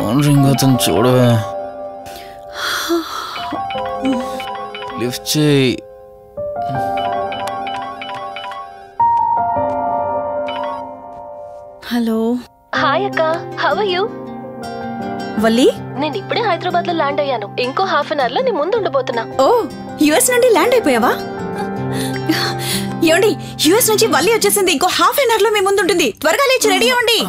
Phone ring అవుతుంది చూడవే. Lift చేయి. హలో. హాయ్ అక్క, హౌ ఆర్ యు? వల్లి, నేను ఇప్పుడే హైదరాబాద్ లో ల్యాండ్ అయ్యాను. ఇంకో హాఫ్ అన్ అవర్ లో నీ ముందు ఉండబోతున్నా. ఓ, యుఎస్ నుండి ల్యాండ్ అయిపోయావా? ఏమండి, యుఎస్ నుంచి వల్లి వచ్చేసింది. ఇంకో హాఫ్ అన్ అవర్ లో మీ ముందు ఉంటుంది. త్వరగా లేచి రెడీ అవ్వండి.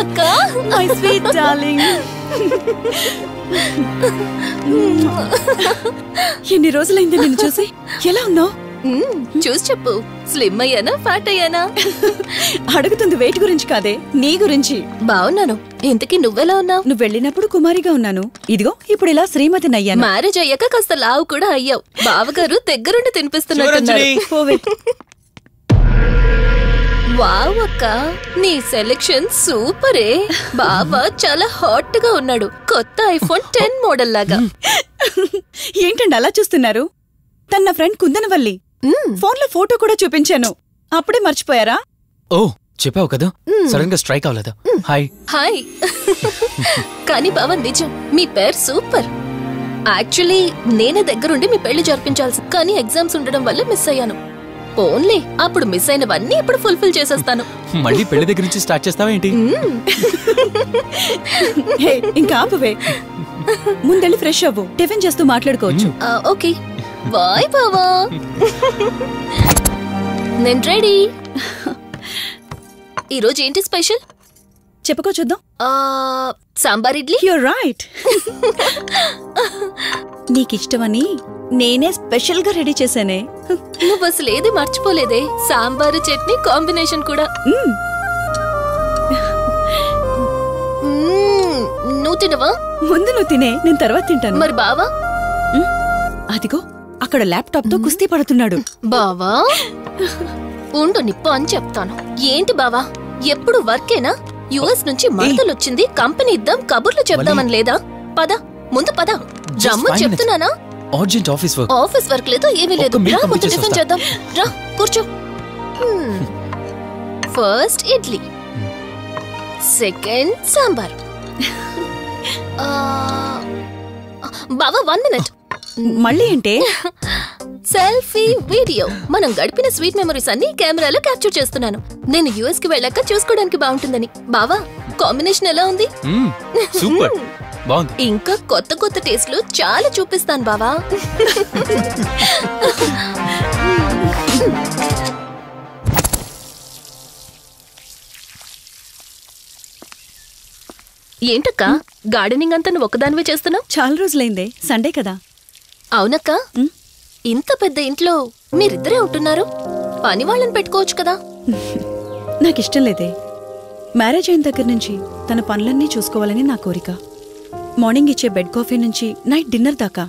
అక్క, మై స్వీట్ డార్లింగ్. ఎన్ని రోజులైంది నిన్ను చూసి. ఎలా ఉన్నావు? చూసి చెప్పు. స్లిమ్ అయ్యానా, ఫ్యాట్ అయ్యానా? అడుగుతుంది వెయిట్ గురించి కాదే, నీ గురించి. బాగున్నాను. ఇంతకీ నువ్వెలా ఉన్నావు? నువ్వు వెళ్ళినప్పుడు కుమారిగా ఉన్నాను. ఇదిగో ఇప్పుడు ఇలా శ్రీమతిని అయ్యాను. మ్యారేజ్ అయ్యాక కాస్త లావు కూడా అయ్యావు. బావగారు దగ్గరుండి తినిపిస్తున్నారు. వావ్ అక్క, నీ సెలెక్షన్ సూపరే. బావ చాలా హాట్ గా ఉన్నాడు. కొత్త ఐఫోన్ 10 మోడల్ లాగా. ఏంటండి అలా చూస్తున్నారు? తన నా ఫ్రెండ్ కుందనవల్లి. ఫోన్ లో ఫోటో కూడా చూపించాను. అప్పుడే మర్చిపోయారా? ఓ, చెప్పావు కదా, సడన్ గా స్ట్రైక్ అవ్వలేదు. Hi hi. కానీ బావ నిజం, మీ పేరు సూపర్. యాక్చువల్లీ నేనే దగ్గరుండి మీ పెళ్లి జరిపించాల్సి, కానీ ఎగ్జామ్స్ ఉండడం వల్ల మిస్ అయ్యాను. ఓన్లీ అప్పుడు మిస్ అయినవన్నీ ఇప్పుడు ఫుల్ఫిల్ చేసేస్తాను. మళ్ళీ పెళ్లి దగ్గర నుంచి స్టార్ట్ చేస్తావా ఏంటి? ఇంకా ఆపువే. ముందెళ్ళి ఫ్రెష్ అవ్వు, టిఫిన్ చేస్తూ మాట్లాడుకోవచ్చు. ఓకే బాయ్ బావా. నేను రెడీ. ఈరోజు ఏంటి స్పెషల్ చెప్పుకో చూద్దాం. సాంబార్ ఇడ్లీ. You're right. నీకిష్టమని నేనే స్పెషల్ గా రెడీ చేశానే. నువ్వు అసలు ఏది మర్చిపోలేదే. సాంబారు చట్నీ కాంబినేషన్ కూడా. నువ్వు తినవా? ముందు నువ్వు తినే, నేను తర్వాత తింటాను. మరి బావా? అదిగో అక్కడ ల్యాప్టాప్ తో కుస్తీ పడుతున్నాడు. బావా ఉండు, నిప్పు అని చెప్తాను. ఏంటి బావా, ఎప్పుడు వర్కేనా? యుఎస్ నుంచి మరదలు వచ్చింది, కంపెనీ ఇద్దాం, కబుర్లు చెప్దామని లేదా? పద ముందు పద. జమ్ము చెప్తున్నానా? Urgent office work. Office work లేదు, ఏమీ లేదు. రా ముందు టిఫిన్ చేద్దాం. రా కూర్చో. First idli, second sambar. బావా 1 మినిట్. మళ్ళీ అంటే? Selfie video. మనం గడిపిన స్వీట్ మెమరీస్ అన్ని కెమెరాలో క్యాప్చర్ చేస్తున్నాను. నేను యుఎస్ కి వెళ్ళాక చూసుకోవడానికి బాగుంటుందని. బావా కాంబినేషన్ ఎలా ఉంది? సూపర్, బాగుంది. ఇంకా కొత్త కొత్త టేస్ట్లు చాలా చూపిస్తాను బావా. ఏంటక్క, గార్డెనింగ్ అంతా నువ్వు ఒక్కదానివే చేస్తున్నావు? చాలా రోజులైందే, సండే కదా. అవునక్క, ఇంత పెద్ద ఇంట్లో మీరిద్దరే ఉంటున్నారు. పని వాళ్ళని పెట్టుకోవచ్చు కదా. నాకిష్టం లేదే. మ్యారేజ్ అయిన దగ్గర నుంచి తన పనులన్నీ చూసుకోవాలని నా కోరిక. మార్నింగ్ ఇచ్చే బెడ్ కాఫీ నుంచి నైట్ డిన్నర్ దాకా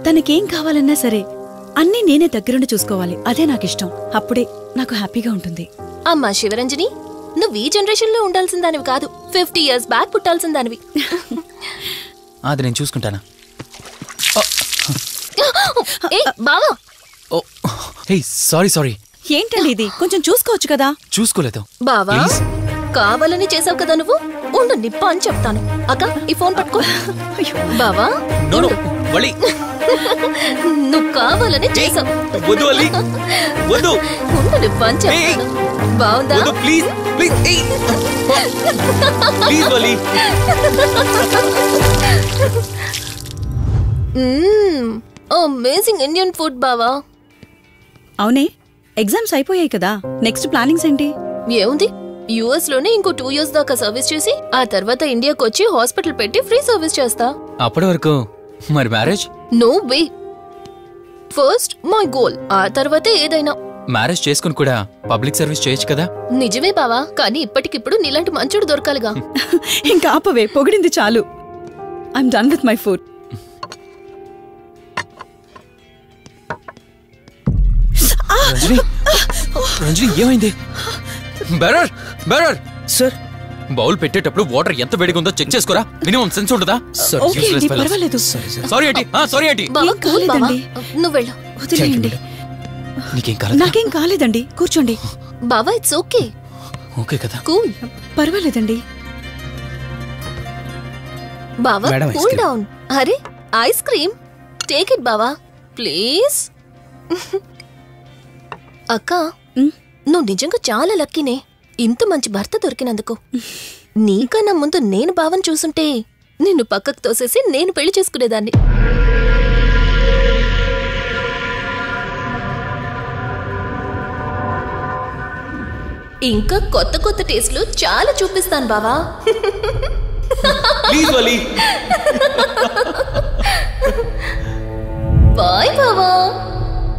తనకేం కావాలన్నా సరే అన్నీ నేనే దగ్గరుండి చూసుకోవాలి. అదే నాకిష్టం. అప్పుడే నాకు హ్యాపీగా ఉంటుంది. అమ్మా శివరంజని, నువ్వు ఈ జనరేషన్ లో ఉండాల్సిన దానివి కాదు, 50 years బ్యాక్ పుట్టాల్సిన దానివి. అది నేను చూసుకుంటానా? బావా, సారీ. ఏంటండి ఇది? కొంచెం చూసుకోవచ్చు కదా. చూసుకోలేదు బావా. కావాలని చేసావు కదా నువ్వు. ఉండు, నిప్ప అని చెప్తాను. అక్క ఈ ఫోన్ పట్టుకో. బావా నువ్వు కావాలని చేసావు. ఉండు, నిప్ప అని చెప్తాను. బావుందా? అమేజింగ్ ఇండియన్ ఫుడ్ బావా. అవునే, ఎగ్జామ్స్ అయిపోయాయి కదా. నెక్స్ట్ ప్లానింగ్స్ ఏంటి? ఏముంది, యుఎస్ లోనే ఇంకో 2 years దాకా సర్వీస్ చేసి ఆ తర్వాత ఇండియాకి వచ్చి హాస్పిటల్ పెట్టి ఫ్రీ సర్వీస్ చేస్తా. అప్పటి వరకు మరి marriage? No way. First my goal, ఆ తర్వాతే ఏదైనా. మ్యారేజ్ చేసుకుని కూడా పబ్లిక్ సర్వీస్ చేయొచ్చు కదా? నిజమే బావా, కానీ ఇప్పటికిప్పుడు నీలాంటి మంచుడు దొరకాలిగా. ఇంకా ఆపవే, పొగిడింది చాలు. I'm done with my food. Ranjani ఏమైంది? బెరర్ బెరర్ సార్, బౌల్ పెట్టేటప్పుడు వాటర్ ఎంత వేడిగా ఉందో చెక్ చేసుకోరా. మినిమం సెన్స్ ఉంటుందా? ఓకే అండి, పర్వాలేదు. సారీ ఏంటి? సారీ ఏంటి? బావా ఏం కూల్ బావా, కాలేదండి. నువ్వు వెళ్ళు. వదిలేయండి. నీకేం కాలేదు? నాకేం కాలేదండి, కూర్చోండి. బావా ఇట్స్ ఓకే. ఓకే కదా? కూల్. పర్వాలేదండి. బావా madam, ice cool cream. Down. అరే ఐస్ క్రీమ్, టేక్ ఇట్ బావా ప్లీజ్. అక్క, ఉమ్, నువ్వు నిజంగా చాలా లక్కీనే, ఇంత మంచి భర్త దొరికినందుకు. నీకన్నా ముందు నేను బావని చూసుంటే నిన్ను పక్కకు తోసేసి నేను పెళ్లి చేసుకునేదాన్ని. ఇంకా కొత్త కొత్త టేస్ట్లు చాలా చూపిస్తాను బావా. Please Vali. బాయ్ బావా.